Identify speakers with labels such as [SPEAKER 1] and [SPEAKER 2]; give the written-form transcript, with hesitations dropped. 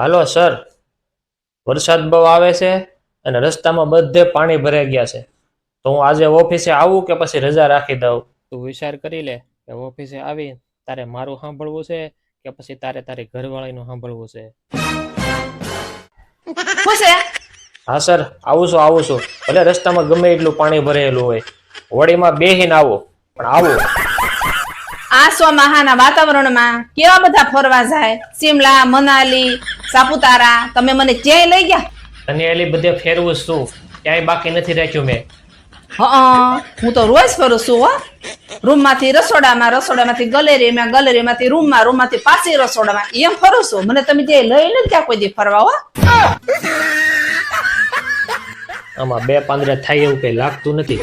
[SPEAKER 1] Hello sir, વરસાદ બહુ આવે છે અને રસ્તામાં બધે પાણી ભરાઈ ગયા છે. તો હું આજે ઓફિસે આવું કે પછી રજા રાખી દઉં? તું વિચાર કરી લે કે ઓફિસે આવી તારે મારું સાંભળવું છે કે પછી તારે તારી ઘરવાળીનું સાંભળવું છે.
[SPEAKER 2] શું છે?
[SPEAKER 1] હા સર, આવું છું. ભલે રસ્તામાં ગમે એટલું પાણી ભરેલું હોય, હોડીમાં બેહીને આવો, પણ આવો.
[SPEAKER 2] આ ચોમાહાના વાતાવરણમાં કેવા બધા ફરવા જાય, શિમલા, મનાલી, સાપુતારા. તમે મને ક્યાંય લઈ ગયા?
[SPEAKER 1] તને એલી બધે ફેરવું છું, ક્યાંય બાકી નથી રાખ્યું મેં.
[SPEAKER 2] હું તો રોજ ફરું છું હો. રૂમમાંથી રસોડામાં, રસોડામાંથી ગેલેરીમાં, ગેલેરીમાંથી રૂમમાં, રૂમમાંથી પાછી રસોડામાં એમ ફરું છું. મને તમે જે લઈ નથી ગયા કોઈ દી ફરવા હો.
[SPEAKER 1] આમાં બે પાંદડા થાય એવું કઈ લાગતું નથી.